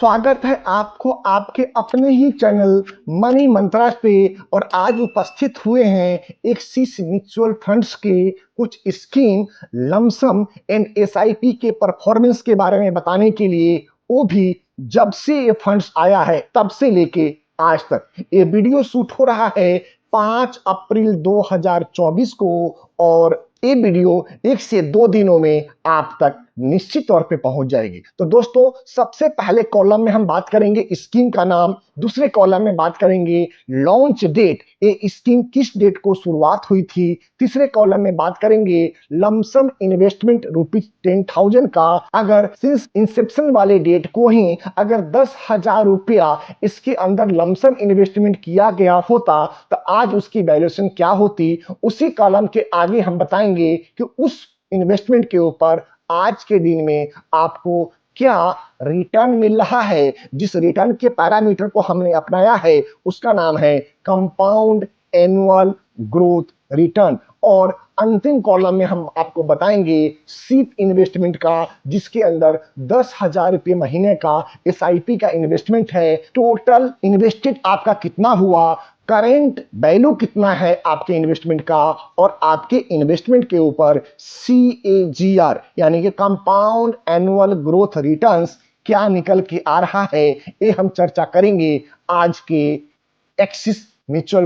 स्वागत है आपको आपके अपने ही चैनल मनी मंत्रा पे। और आज उपस्थित हुए हैं एक्सिस म्यूचुअल फंड्स के कुछ स्कीम, लमसम एंड एसआईपी के परफॉर्मेंस के बारे में बताने के लिए, वो भी जब से ये फंड्स आया है तब से लेके आज तक। ये वीडियो शूट हो रहा है 5 अप्रैल 2024 को और ये वीडियो 1 से 2 दिनों में आप तक निश्चित तौर पे पहुंच जाएगी। तो दोस्तों, सबसे पहले कॉलम में हम बात करेंगे स्कीम का नाम, दूसरे कॉलम में बात करेंगे लॉन्च डेट, ये स्कीम किस डेट को शुरुआत हुई थी, तीसरे कॉलम में बात करेंगे लमसम इन्वेस्टमेंट ₹10,000 का। अगर सिंस इंसेप्शन वाले डेट को ही अगर 10,000 रुपया इसके अंदर लमसम इन्वेस्टमेंट किया गया होता तो आज उसकी वैल्यूएशन क्या होती, उसी कॉलम के आगे हम बताएंगे कि उस इन्वेस्टमेंट के ऊपर आज के दिन में आपको क्या रिटर्न मिल रहा है। जिस रिटर्न के पैरामीटर को हमने अपनाया है उसका नाम है कंपाउंड एनुअल ग्रोथ रिटर्न। और अंतिम कॉलम में हम आपको बताएंगे सीप इन्वेस्टमेंट का, जिसके अंदर 10,000 रुपये महीने का एसआईपी का इन्वेस्टमेंट है। टोटल इन्वेस्टेड आपका कितना हुआ, करेंट वैल्यू कितना है आपके इन्वेस्टमेंट का, और आपके इन्वेस्टमेंट के ऊपर CAGR यानी कि कंपाउंड एनुअल ग्रोथ रिटर्न्स क्या निकल के आ रहा है, ये हम चर्चा करेंगे आज के एक्सिस म्यूचुअल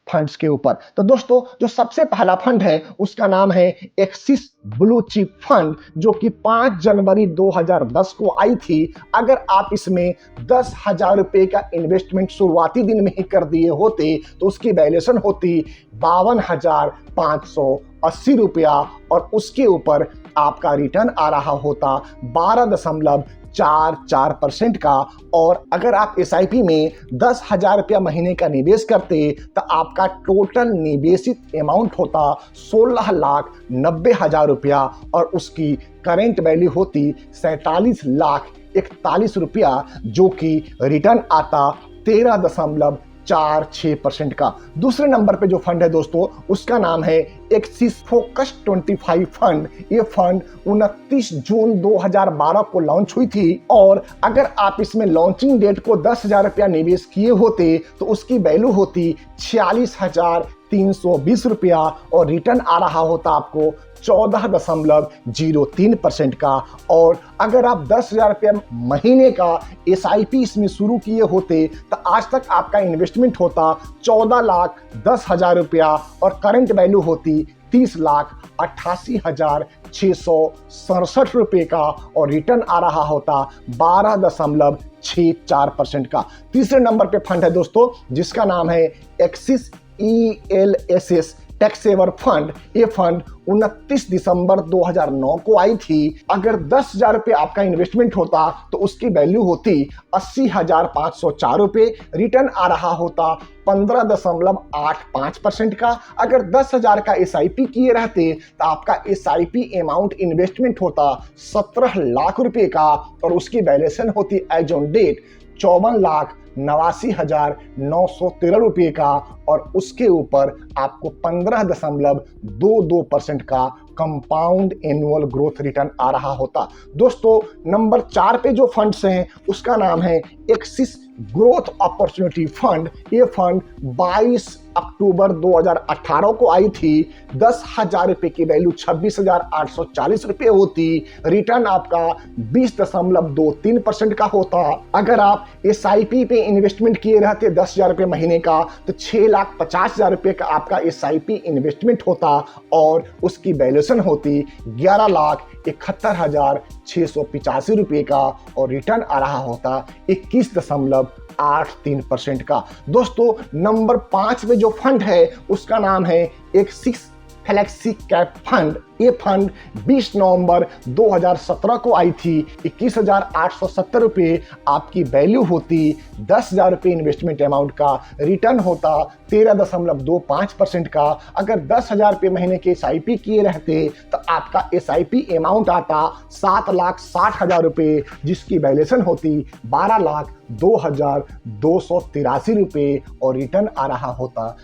फंड्स के ऊपर। तो दोस्तों, जो सबसे पहला फंड है उसका नाम है एक्सिस ब्लू चिप फंड, जो कि 5 जनवरी 2010 को आई थी। अगर आप इसमें 10,000 रुपए का इन्वेस्टमेंट शुरुआती दिन में ही कर दिए होते तो उसकी वैल्यूएशन होती 52,580 रुपया और उसके ऊपर आपका रिटर्न आ रहा होता 12.44% का। और अगर आप एसआईपी में 10,000 रुपया महीने का निवेश करते तो आपका टोटल निवेशित अमाउंट होता 16,90,000 रुपया और उसकी करेंट वैल्यू होती 47,41,00,000 रुपया, जो कि रिटर्न आता 13.46% का। दूसरे नंबर पे जो फंड है दोस्तों उसका नाम है एक्सिस फोकस 25 फंड। ये फंड 29 जून 2012 को लॉन्च हुई थी और अगर आप इसमें लॉन्चिंग डेट को 10,000 रुपया निवेश किए होते तो उसकी वैल्यू होती 46,320 रुपया और रिटर्न आ रहा होता आपको 14.03% का। और अगर आप 10,000 रुपया महीने का एसआईपी इसमें शुरू किए होते तो आज तक आपका इन्वेस्टमेंट होता 14,10,000 रुपया और करंट वैल्यू होती 30,88,667 रुपये का और रिटर्न आ रहा होता 12.64% का। तीसरे नंबर पे फंड है दोस्तों जिसका नाम है Axis ELSS tax saver fund. ये फंड 29 दिसंबर 2009 को आई थी। अगर 10,000 रुपये आपका इन्वेस्टमेंट होता तो उसकी वैल्यू होती 80,504 रुपये, रिटर्न आ रहा होता 15.85% का। अगर 10,000 का एसआईपी किए रहते तो आपका एसआईपी अमाउंट इन्वेस्टमेंट होता 17 लाख रुपए का और उसकी वैल्यूएशन होती एज ऑन डेट 54,89,913 रुपये का और उसके ऊपर आपको 15.22% का कंपाउंड एनुअल ग्रोथ रिटर्न आ रहा होता। दोस्तों, नंबर 4 पे जो फंड्स हैं उसका नाम है एक्सिस ग्रोथ अपॉर्चुनिटी फंड। ये फंड 22 अक्टूबर 2018 को आई थी। 10,000 रुपये की वैल्यू 26,840 रुपये होती। रिटर्न आपका 20.23% का होता। अगर आप एसआईपी पे इन्वेस्टमेंट किए रहते 10,000 रुपये महीने का तो 6,50,000 रुपये का आपका एसआईपी इन्वेस्टमेंट होता और उसकी वैल्यूएशन होती 11,71,685 रुपये का और रिटर्न आ रहा होता 21.83% का। दोस्तों, नंबर 5 में जो फंड है उसका नाम है एक्सिस फ्लेक्सी कैप फंड। ये फंड 20 नवंबर 2017 को आई थी। 21,870 रुपये आपकी वैल्यू होती। 10,000 रुपये इन्वेस्टमेंट अमाउंट का रिटर्न होता 13.25% का। अगर 10,000 रुपये महीने के एसआईपी किए रहते तो आपका एसआईपी अमाउंट आता 7,60,000 रुपये, जिसकी वैल्यूएशन होती 12,02,283 रुपये और रिटर्न आ रहा होता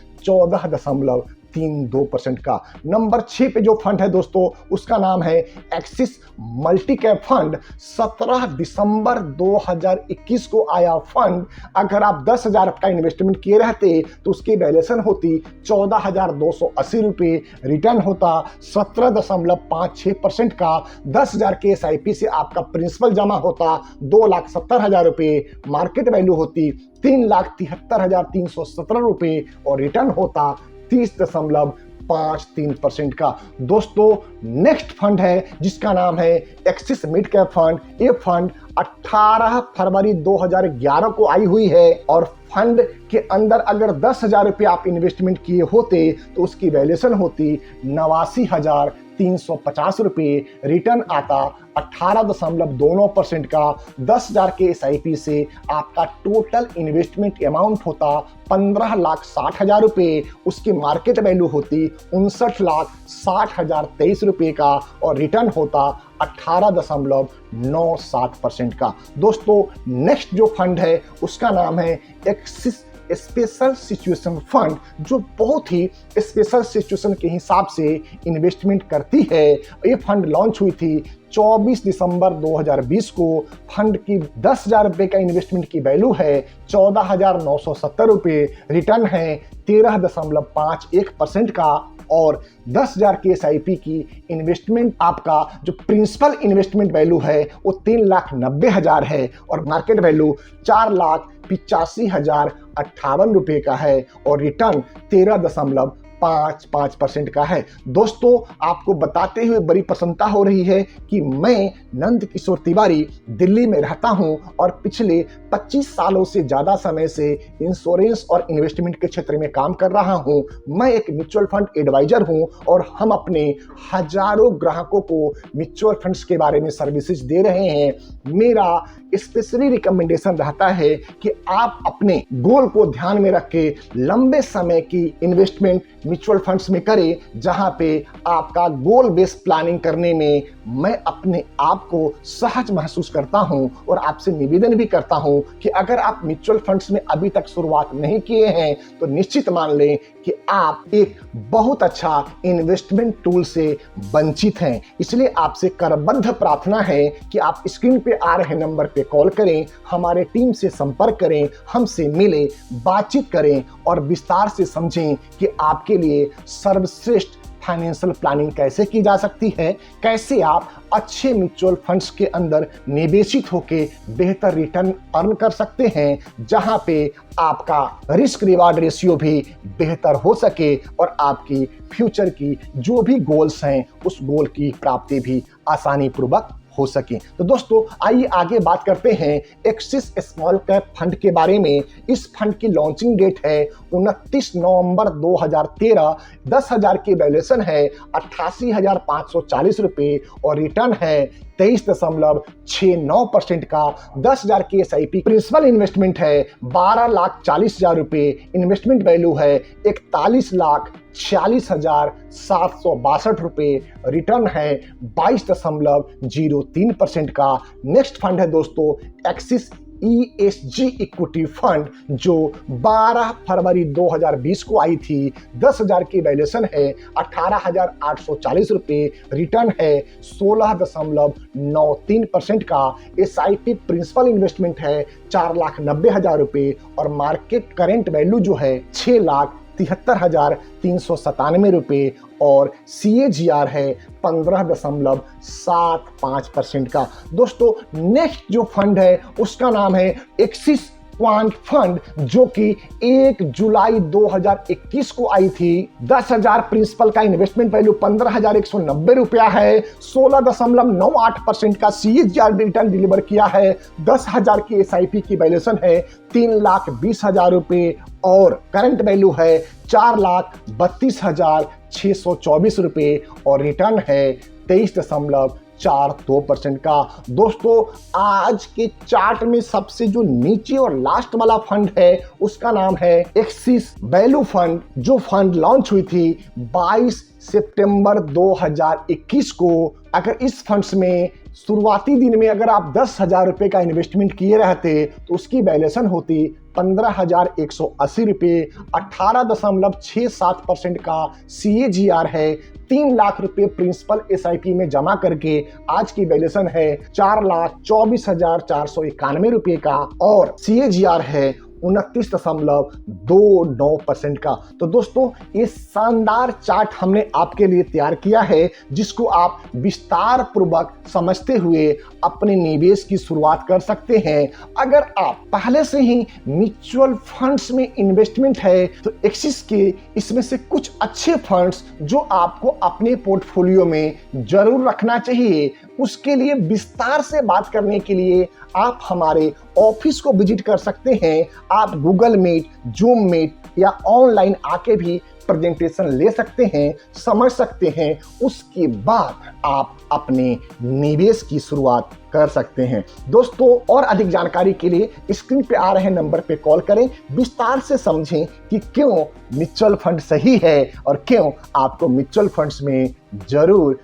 2% का। नंबर 6 पे जो फंड है दोस्तों उसका नाम है एक्सिस मल्टी कैप फंड। 17 दिसंबर 2021 को आया फंड। अगर आप 10,000 का इन्वेस्टमेंट किए रहते तो उसकी वैल्यूएशन होती 14,280 रुपये, रिटर्न होता 17.56% का। 10,000 के SIP से आपका प्रिंसिपल जमा होता 2,70,000 रुपये, मार्केट वैल्यू होती 3,73,317 रुपये और रिटर्न होता 30.53% का। दोस्तों नेक्स्ट फंड है जिसका नाम है एक्सिस मिड कैप फंड। ये फंड 18 फरवरी 2011 को आई हुई है और फंड के अंदर अगर 10,000 रुपये आप इन्वेस्टमेंट किए होते तो उसकी वैल्यूएशन होती 89,350 रुपये, रिटर्न आता 18.29% का। 10,000 के SIP से आपका टोटल इन्वेस्टमेंट अमाउंट होता 15,60,000 रुपये, उसकी मार्केट वैल्यू होती 59,60,023 रुपये का और रिटर्न होता 18.97% का। दोस्तों नेक्स्ट जो फंड है उसका नाम है एक्सिस स्पेशल सिचुएशन फंड, जो बहुत ही स्पेशल सिचुएशन के हिसाब से इन्वेस्टमेंट करती है। ये फंड लॉन्च हुई थी 24 दिसंबर 2020 को। फंड की 10,000 रुपये का इन्वेस्टमेंट की वैल्यू है 14,970 रुपये, रिटर्न है 13.51% का और 10,000 के SIP की इन्वेस्टमेंट आपका जो प्रिंसिपल इन्वेस्टमेंट वैल्यू है वो 3,90,000 है और मार्केट वैल्यू 4,85,058 रुपये का है और रिटर्न 13.55% का है। दोस्तों आपको बताते हुए बड़ी प्रसन्नता हो रही है कि मैं नंद किशोर तिवारी दिल्ली में रहता हूं और पिछले 25 सालों से ज़्यादा समय से इंश्योरेंस और इन्वेस्टमेंट के क्षेत्र में काम कर रहा हूं। मैं एक म्यूचुअल फंड एडवाइजर हूं और हम अपने हजारों ग्राहकों को म्यूचुअल फंड्स के बारे में सर्विसेज दे रहे हैं। मेरा स्पेशली रिकमेंडेशन रहता है कि आप अपने गोल को ध्यान में रख के लंबे समय की इन्वेस्टमेंट म्यूचुअल फंड्स में करें, जहां पे आपका गोल बेस्ड प्लानिंग करने में मैं अपने आप को सहज महसूस करता हूं और आपसे निवेदन भी करता हूं कि अगर आप म्यूचुअल फंड्स में अभी तक शुरुआत नहीं किए हैं तो निश्चित मान लें कि आप एक बहुत अच्छा इन्वेस्टमेंट टूल से वंचित हैं। इसलिए आपसे करबद्ध प्रार्थना है कि आप स्क्रीन पे आ रहे नंबर पे कॉल करें, हमारे टीम से संपर्क करें, हमसे मिलें, बातचीत करें और विस्तार से समझें कि आपके लिए सर्वश्रेष्ठ फाइनेंशियल प्लानिंग कैसे की जा सकती है, कैसे आप अच्छे म्यूचुअल फंड्स के अंदर निवेशित होकर बेहतर रिटर्न अर्न कर सकते हैं, जहां पे आपका रिस्क रिवार्ड रेशियो भी बेहतर हो सके और आपकी फ्यूचर की जो भी गोल्स हैं उस गोल की प्राप्ति भी आसानी पूर्वक हो सके। तो दोस्तों आइए आगे बात करते हैं एक्सिस स्मॉल कैप फंड के बारे में। इस फंड की लॉन्चिंग डेट है 29 नवंबर 2013। 10,000 की वैल्यूएशन है 88,540 रुपये और रिटर्न है 23.69% का। 10,000 की SIP प्रिंसिपल इन्वेस्टमेंट है 12,40,000 रुपये, इन्वेस्टमेंट वैल्यू है 41,46,762 रुपये, रिटर्न है 22.03% का। नेक्स्ट फंड है दोस्तों एक्सिस ESG इक्विटी फंड, जो 12 फरवरी 2020 को आई थी। 10,000 की वैल्यूएशन है 18,840 रुपये, रिटर्न है 16.93% का। SIP प्रिंसिपल इन्वेस्टमेंट है 4,90,000 रुपये और मार्केट करेंट वैल्यू जो है 6,73,397 रुपये और CAGR है 15.75% का। दोस्तों नेक्स्ट जो फंड है उसका नाम है एक्सिस क्वांट फंड, जो कि 1 जुलाई 2021 को आई थी। 10,000 प्रिंसिपल का इन्वेस्टमेंट वैल्यू 15,190 रुपया है। 16.98% का CAGR रिटर्न डिलीवर किया है। 10,000 की SIP की वैल्यूएशन है 3,20,000 रुपये और करंट वैल्यू है 4,32,624 रुपये और रिटर्न है 23.42% का। दोस्तों आज के चार्ट में सबसे जो नीचे और लास्ट वाला फंड है उसका नाम है एक्सिस वैल्यू फंड, जो फंड लॉन्च हुई थी 22 सितंबर 2021 को। अगर इस फंड्स में शुरुआती दिन में अगर आप 10,000 रुपए का इन्वेस्टमेंट किए रहते तो उसकी वैल्यूएशन होती 15,180 रुपए। 18.67% का CAGR है। 3 लाख रुपए प्रिंसिपल SIP में जमा करके आज की वैल्यूएशन है 4,24,491 रुपए का और CAGR है 29.29% का। तो दोस्तों ये शानदार चार्ट हमने आपके लिए तैयार किया है, जिसको आप विस्तार पूर्वक समझते हुए अपने निवेश की शुरुआत कर सकते हैं। अगर आप पहले से ही म्यूचुअल फंड्स में इन्वेस्टमेंट है तो एक्सिस के इसमें से कुछ अच्छे फंड्स जो आपको अपने पोर्टफोलियो में जरूर रखना चाहिए। उसके लिए विस्तार से बात करने के लिए आप हमारे ऑफिस को विजिट कर सकते हैं। आप गूगल मीट, जूम मीट या ऑनलाइन आके भी प्रेजेंटेशन ले सकते हैं, समझ सकते हैं। उसके बाद आप अपने निवेश की शुरुआत कर सकते हैं। दोस्तों और अधिक जानकारी के लिए स्क्रीन पे आ रहे नंबर पे कॉल करें, विस्तार से समझें कि क्यों म्यूचुअल फंड सही है और क्यों आपको म्यूचुअल फंड्स में जरूर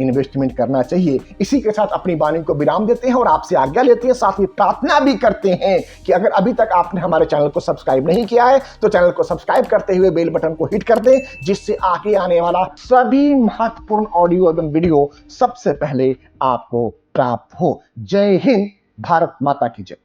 इन्वेस्टमेंट करना चाहिए। इसी के साथ अपनी वाणी को विराम देते हैं और आपसे आज्ञा लेते हैं, साथ ही प्रार्थना भी करते हैं कि अगर अभी तक आपने हमारे चैनल को सब्सक्राइब नहीं किया है तो चैनल को सब्सक्राइब करते हुए बेल बटन को हिट कर दें, जिससे आगे आने वाला सभी महत्वपूर्ण ऑडियो एवं वीडियो सबसे पहले आपको प्राप्त हो। जय हिंद, भारत माता की जय।